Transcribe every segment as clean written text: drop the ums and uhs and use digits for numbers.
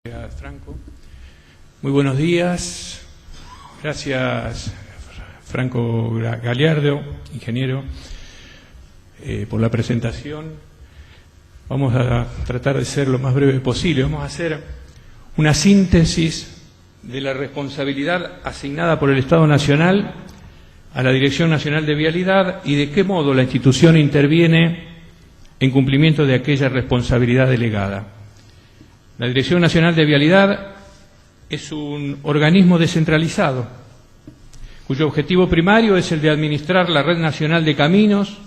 Franco. Muy buenos días. Gracias, Franco Galiardo, ingeniero, por la presentación. Vamos a tratar de ser lo más breve posible. Vamos a hacer una síntesis de la responsabilidad asignada por el Estado Nacional a la Dirección Nacional de Vialidad y de qué modo la institución interviene en cumplimiento de aquella responsabilidad delegada. La Dirección Nacional de Vialidad es un organismo descentralizado, cuyo objetivo primario es el de administrar la Red Nacional de Caminos,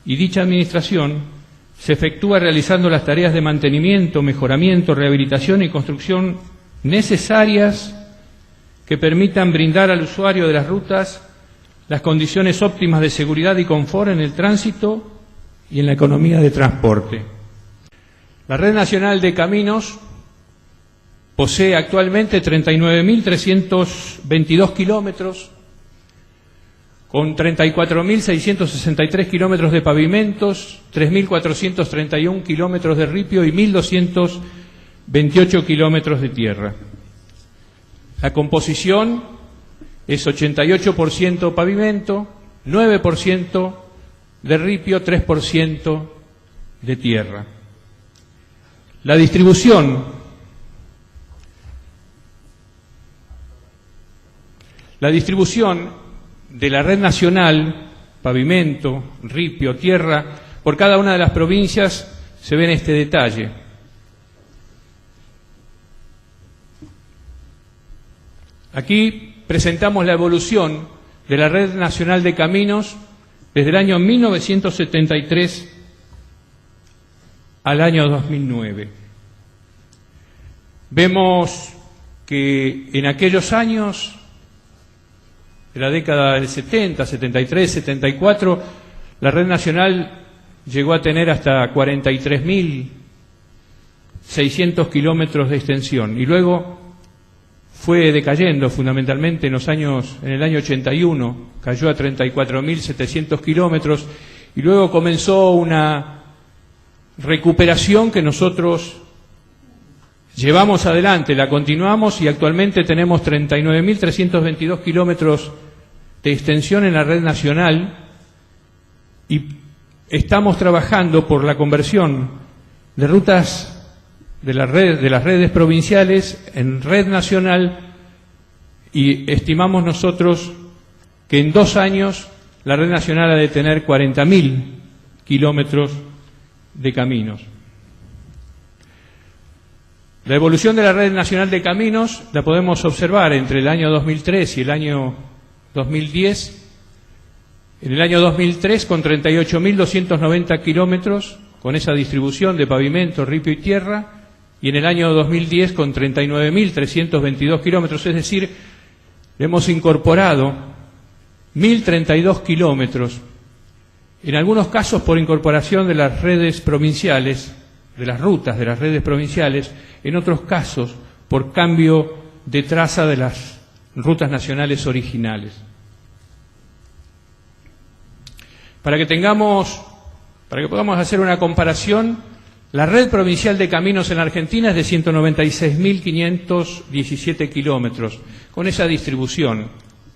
y dicha administración se efectúa realizando las tareas de mantenimiento, mejoramiento, rehabilitación y construcción necesarias que permitan brindar al usuario de las rutas las condiciones óptimas de seguridad y confort en el tránsito y en la economía de transporte. La Red Nacional de Caminos posee actualmente 39.322 kilómetros, con 34.663 kilómetros de pavimentos, 3.431 kilómetros de ripio y 1.228 kilómetros de tierra. La composición es 88% pavimento, 9% de ripio, 3% de tierra. La distribución de la red nacional, pavimento, ripio, tierra, por cada una de las provincias se ve en este detalle. Aquí presentamos la evolución de la Red Nacional de Caminos desde el año 1973 al año 2009. Vemos que en aquellos años, de la década del 70, 73, 74, la Red Nacional llegó a tener hasta 43.600 kilómetros de extensión y luego fue decayendo fundamentalmente en el año 81, cayó a 34.700 kilómetros y luego comenzó una recuperación que nosotros llevamos adelante, la continuamos y actualmente tenemos 39.322 kilómetros de extensión en la red nacional y estamos trabajando por la conversión de rutas de las redes provinciales en red nacional y estimamos nosotros que en 2 años la red nacional ha de tener 40.000 kilómetros de caminos. La evolución de la Red Nacional de Caminos la podemos observar entre el año 2003 y el año 2010. En el año 2003 con 38.290 kilómetros, con esa distribución de pavimento, ripio y tierra, y en el año 2010 con 39.322 kilómetros, es decir, hemos incorporado 1.032 kilómetros, en algunos casos por incorporación de las redes provinciales, de las rutas de las redes provinciales, en otros casos por cambio de traza de las rutas nacionales originales. Para que podamos hacer una comparación, la red provincial de caminos en la Argentina es de 196.517 kilómetros, con esa distribución,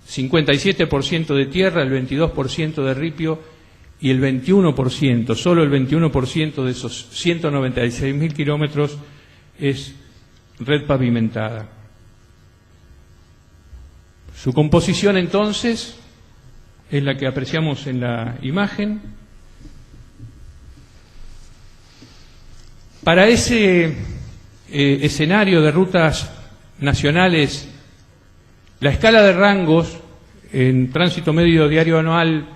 57% de tierra, el 22% de ripio y el 21%, solo el 21% de esos 196.000 kilómetros es red pavimentada. Su composición entonces es la que apreciamos en la imagen. Para ese escenario de rutas nacionales, la escala de rangos en tránsito medio diario anual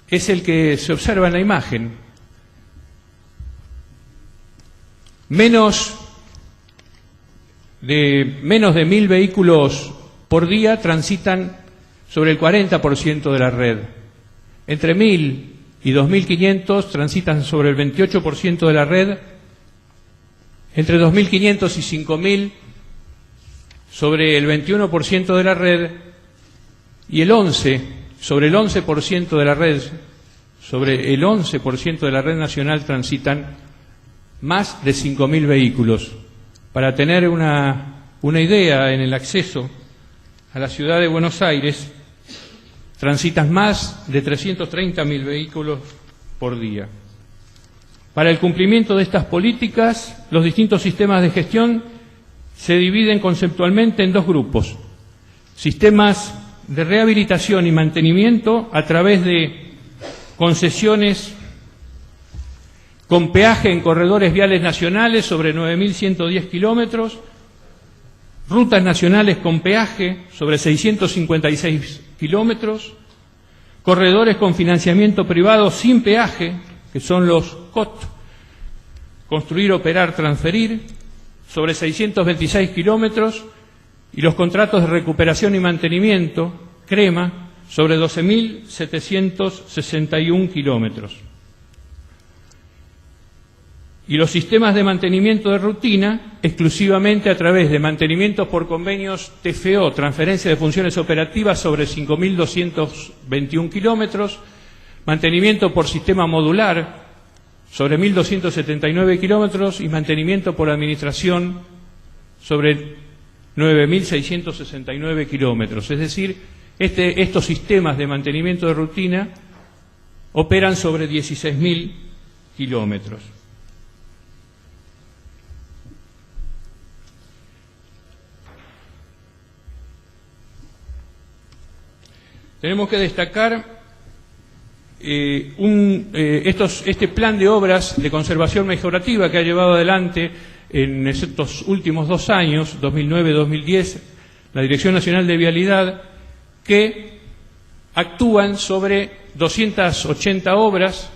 es el que se observa en la imagen. Menos de 1.000 vehículos por día transitan sobre el 40% de la red. Entre 1.000 y 2.500 transitan sobre el 28% de la red. Entre 2.500 y 5.000 sobre el 21% de la red. Y sobre el 11% de la red nacional transitan más de 5.000 vehículos Para tener una idea, en el acceso a la ciudad de Buenos Aires transitan más de 330.000 vehículos por día. Para el cumplimiento de estas políticas, los distintos sistemas de gestión se dividen conceptualmente en dos grupos: sistemas de rehabilitación y mantenimiento a través de concesiones con peaje en corredores viales nacionales sobre 9.110 kilómetros, rutas nacionales con peaje sobre 656 kilómetros, corredores con financiamiento privado sin peaje, que son los COT, construir, operar, transferir, sobre 626 kilómetros, y los contratos de recuperación y mantenimiento, CREMA, sobre 12.761 kilómetros. Y los sistemas de mantenimiento de rutina, exclusivamente a través de mantenimientos por convenios TFO, transferencia de funciones operativas, sobre 5.221 kilómetros, mantenimiento por sistema modular, sobre 1.279 kilómetros, y mantenimiento por administración, sobre 9.669 kilómetros. Es decir, estos sistemas de mantenimiento de rutina operan sobre 16.000 kilómetros. Tenemos que destacar este plan de obras de conservación mejorativa que ha llevado adelante en estos últimos 2 años, 2009-2010, la Dirección Nacional de Vialidad, que actúan sobre 280 obras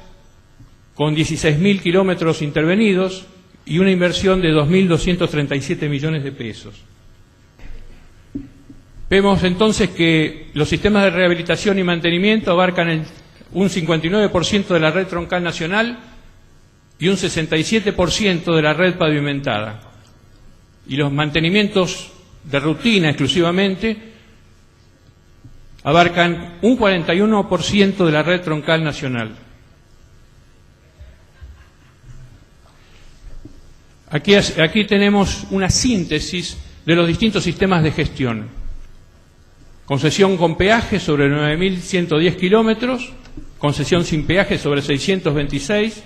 con 16.000 kilómetros intervenidos y una inversión de 2.237 millones de pesos. Vemos entonces que los sistemas de rehabilitación y mantenimiento abarcan un 59% de la red troncal nacional y un 67% de la red pavimentada. Y los mantenimientos de rutina exclusivamente abarcan un 41% de la red troncal nacional. Aquí tenemos una síntesis de los distintos sistemas de gestión. Concesión con peaje sobre 9.110 kilómetros, concesión sin peaje sobre 626,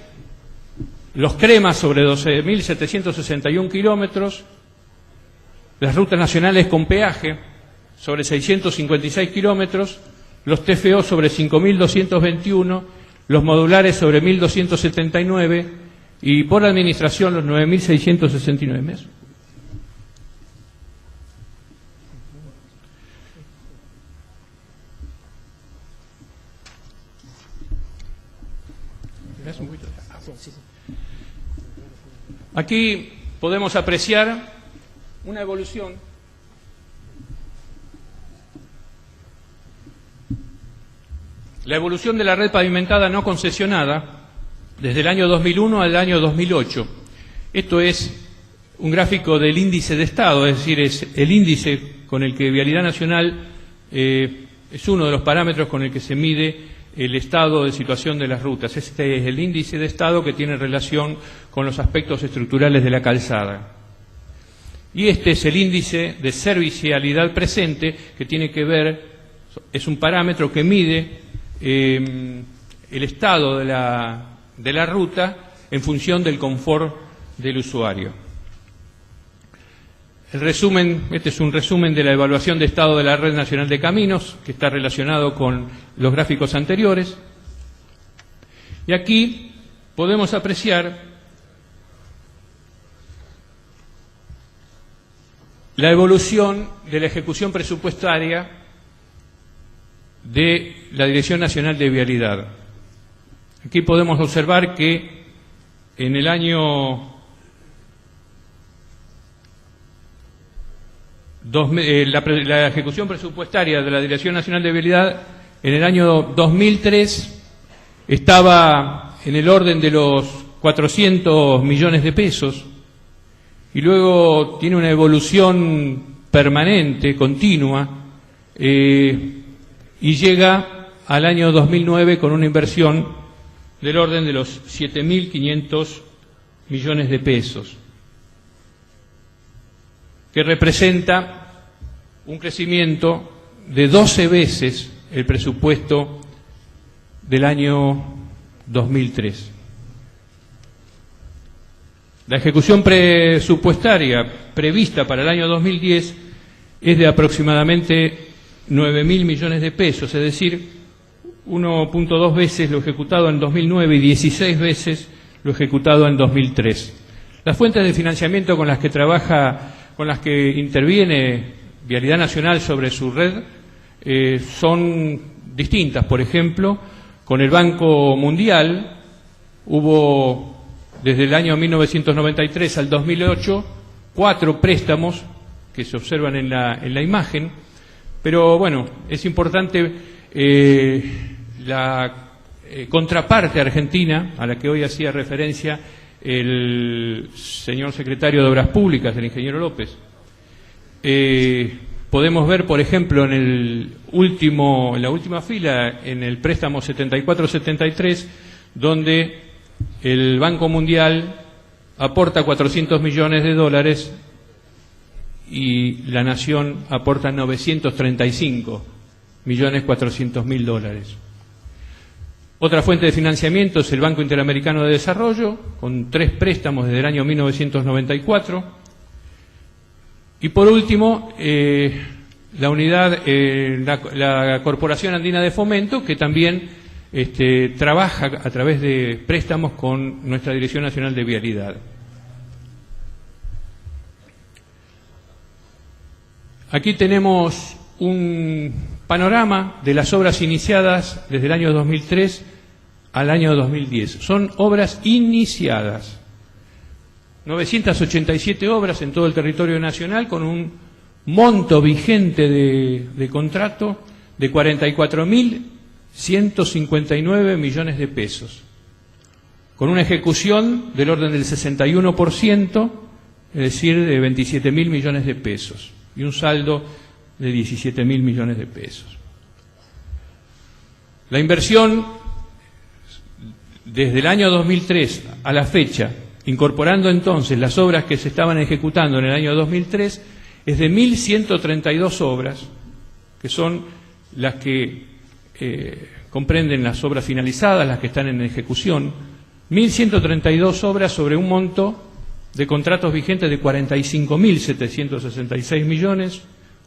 los CREMA sobre 12.761 kilómetros, las rutas nacionales con peaje sobre 656 kilómetros, los TFO sobre 5.221, los modulares sobre 1.279 y por administración los 9.669. Aquí podemos apreciar una evolución de la red pavimentada no concesionada desde el año 2001 al año 2008. Esto es un gráfico del índice de estado, es decir, es el índice con el que Vialidad Nacional es uno de los parámetros con el que se mide el estado de situación de las rutas. Este es el índice de estado que tiene relación con los aspectos estructurales de la calzada. Y este es el índice de servicialidad presente, que tiene que ver, es un parámetro que mide el estado de la ruta en función del confort del usuario. Este es un resumen de la evaluación de estado de la Red Nacional de Caminos, que está relacionado con los gráficos anteriores. Y aquí podemos apreciar la evolución de la ejecución presupuestaria de la Dirección Nacional de Vialidad. Aquí podemos observar que en el año la ejecución presupuestaria de la Dirección Nacional de Vialidad en el año 2003 estaba en el orden de los 400 millones de pesos y luego tiene una evolución permanente, continua, y llega al año 2009 con una inversión del orden de los 7.500 millones de pesos. que representa un crecimiento de 12 veces el presupuesto del año 2003. La ejecución presupuestaria prevista para el año 2010 es de aproximadamente 9.000 millones de pesos, es decir, 1.2 veces lo ejecutado en 2009 y 16 veces lo ejecutado en 2003. Las fuentes de financiamiento con las que trabaja, con las que interviene Vialidad Nacional sobre su red son distintas. Por ejemplo, con el Banco Mundial hubo desde el año 1993 al 2008 4 préstamos que se observan en la imagen, pero bueno, es importante la contraparte argentina, a la que hoy hacía referencia el señor secretario de Obras Públicas, el ingeniero López. Podemos ver, por ejemplo, en la última fila, en el préstamo 74-73, donde el Banco Mundial aporta 400 millones de dólares y la Nación aporta 935.400.000 dólares. Otra fuente de financiamiento es el Banco Interamericano de Desarrollo, con 3 préstamos desde el año 1994. Y por último, la Corporación Andina de Fomento, que también trabaja a través de préstamos con nuestra Dirección Nacional de Vialidad. Aquí tenemos un panorama de las obras iniciadas desde el año 2003 al año 2010. Son obras iniciadas. 987 obras en todo el territorio nacional, con un monto vigente de contrato de 44.159 millones de pesos, con una ejecución del orden del 61%, es decir, de 27.000 millones de pesos, y un saldo de 17.000 millones de pesos. La inversión desde el año 2003 a la fecha, incorporando entonces las obras que se estaban ejecutando en el año 2003, es de 1.132 obras, que son las que comprenden las obras finalizadas, las que están en ejecución. 1.132 obras sobre un monto de contratos vigentes de 45.766 millones,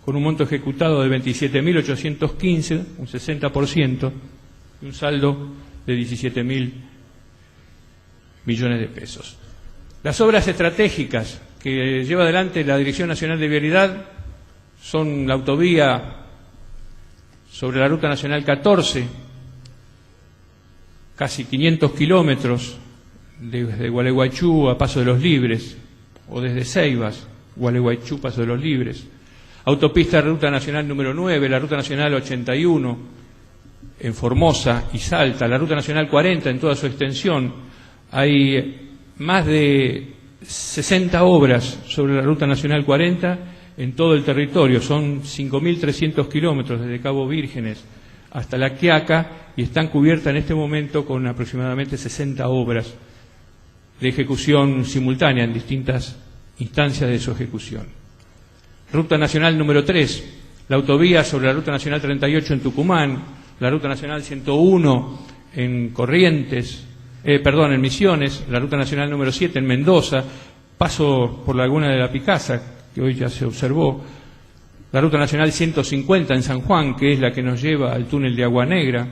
con un monto ejecutado de 27.815, un 60%, y un saldo de 17.000 millones de pesos. Las obras estratégicas que lleva adelante la Dirección Nacional de Vialidad son la autovía sobre la Ruta Nacional 14, casi 500 kilómetros, desde Gualeguaychú a Paso de los Libres, o desde Ceibas, Gualeguaychú, Paso de los Libres. Autopista Ruta Nacional número 9, la Ruta Nacional 81 en Formosa y Salta, la Ruta Nacional 40 en toda su extensión. Hay más de 60 obras sobre la Ruta Nacional 40 en todo el territorio. Son 5.300 kilómetros desde Cabo Vírgenes hasta La Quiaca, y están cubiertas en este momento con aproximadamente 60 obras de ejecución simultánea en distintas instancias de su ejecución. Ruta Nacional número 3, la autovía sobre la Ruta Nacional 38 en Tucumán, la Ruta Nacional 101 en Corrientes, en Misiones, la Ruta Nacional número 7 en Mendoza, paso por la Laguna de la Picasa, que hoy ya se observó, la Ruta Nacional 150 en San Juan, que es la que nos lleva al túnel de Agua Negra,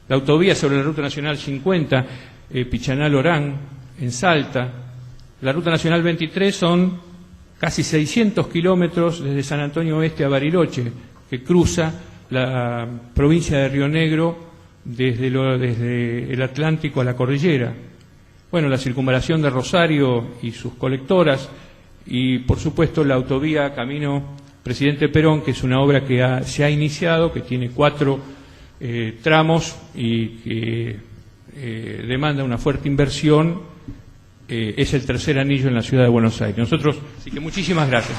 la autovía sobre la Ruta Nacional 50, Pichanal-Orán, en Salta, la Ruta Nacional 23 son casi 600 kilómetros desde San Antonio Oeste a Bariloche, que cruza la provincia de Río Negro desde el Atlántico a la cordillera. Bueno, la circunvalación de Rosario y sus colectoras, y por supuesto la autovía Camino Presidente Perón, que es una obra que se ha iniciado, que tiene 4 tramos y que demanda una fuerte inversión. Es el tercer anillo en la ciudad de Buenos Aires. Así que muchísimas gracias.